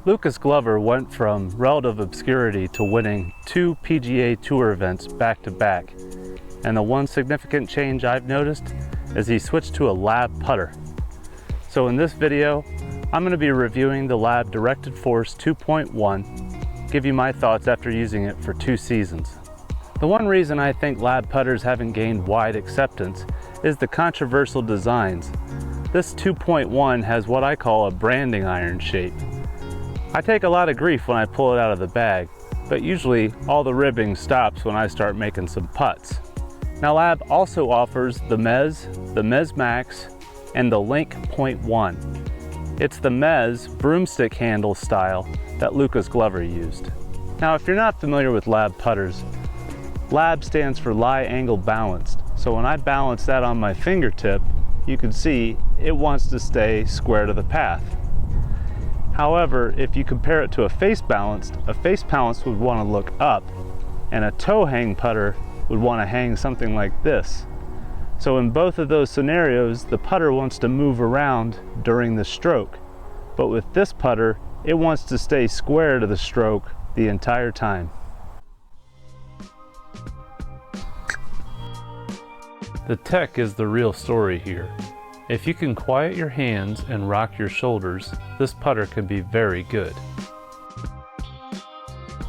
Lucas Glover went from relative obscurity to winning 2 PGA Tour events back-to-back. And the one significant change I've noticed is he switched to a lab putter. So in this video, I'm going to be reviewing the Lab Directed Force 2.1, give you my thoughts after using it for 2 seasons. The one reason I think lab putters haven't gained wide acceptance is the controversial designs. This 2.1 has what I call a branding iron shape. I take a lot of grief when I pull it out of the bag, but usually all the ribbing stops when I start making some putts. Now Lab also offers the Mez Max, and the Link .1. It's the Mez broomstick handle style that Lucas Glover used. Now if you're not familiar with Lab putters, Lab stands for lie angle balanced. So when I balance that on my fingertip, you can see it wants to stay square to the path. However, if you compare it to a face balanced would want to look up, and a toe hang putter would want to hang something like this. So in both of those scenarios, the putter wants to move around during the stroke. But with this putter, it wants to stay square to the stroke the entire time. The tech is the real story here. If you can quiet your hands and rock your shoulders, this putter can be very good.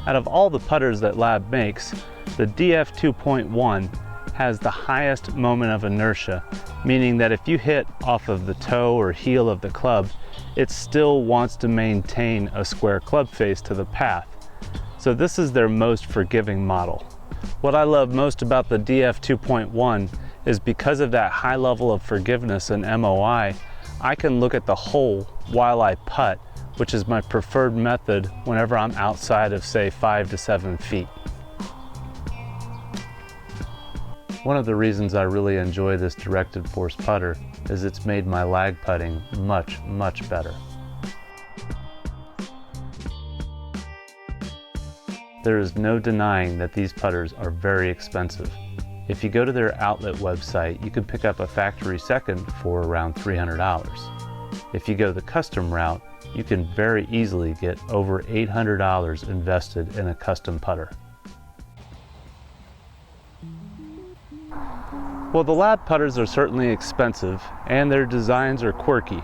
Out of all the putters that Lab makes, the DF 2.1 has the highest moment of inertia, meaning that if you hit off of the toe or heel of the club, it still wants to maintain a square club face to the path. So this is their most forgiving model. What I love most about the DF 2.1 is because of that high level of forgiveness and MOI, I can look at the hole while I putt, which is my preferred method whenever I'm outside of say 5 to 7 feet. One of the reasons I really enjoy this directed force putter is it's made my lag putting much, much better. There is no denying that these putters are very expensive. If you go to their outlet website, you can pick up a factory second for around $300. If you go the custom route, you can very easily get over $800 invested in a custom putter. Well, the Lab putters are certainly expensive and their designs are quirky,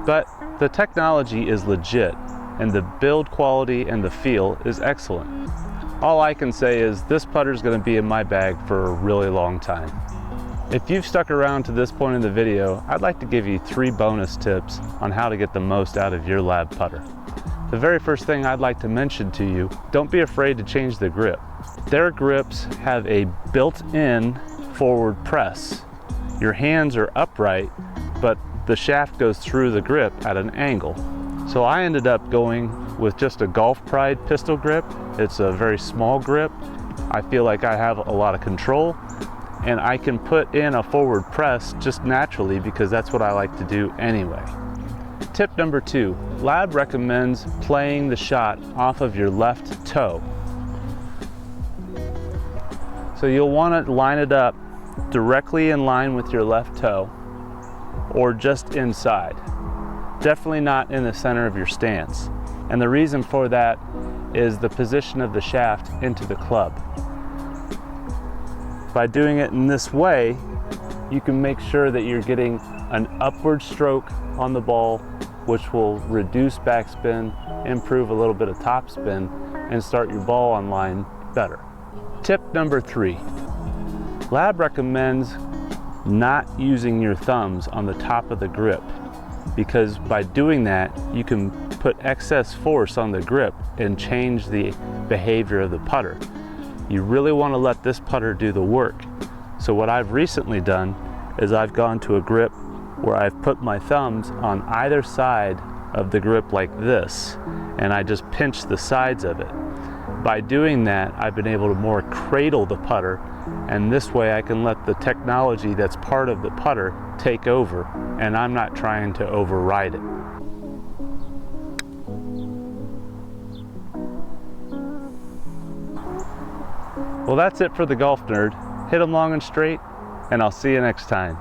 but the technology is legit and the build quality and the feel is excellent. All I can say is this putter is going to be in my bag for a really long time. If you've stuck around to this point in the video, I'd like to give you 3 bonus tips on how to get the most out of your Lab putter. The very first thing I'd like to mention to you, don't be afraid to change the grip. Their grips have a built-in forward press. Your hands are upright, but the shaft goes through the grip at an angle. So I ended up going with just a Golf Pride pistol grip. It's a very small grip. I feel like I have a lot of control and I can put in a forward press just naturally because that's what I like to do anyway. Tip number 2, Lab recommends playing the shot off of your left toe. So you'll want to line it up directly in line with your left toe or just inside. Definitely not in the center of your stance. And the reason for that is the position of the shaft into the club. By doing it in this way, you can make sure that you're getting an upward stroke on the ball, which will reduce backspin, improve a little bit of topspin, and start your ball on line better. Tip number 3, Lab recommends not using your thumbs on the top of the grip, because by doing that, you can put excess force on the grip and change the behavior of the putter. You really want to let this putter do the work. So what I've recently done is I've gone to a grip where I've put my thumbs on either side of the grip like this, and I just pinch the sides of it. By doing that, I've been able to more cradle the putter, and this way I can let the technology that's part of the putter take over, and I'm not trying to override it. Well, that's it for the Golf Nerd. Hit 'em long and straight, and I'll see you next time.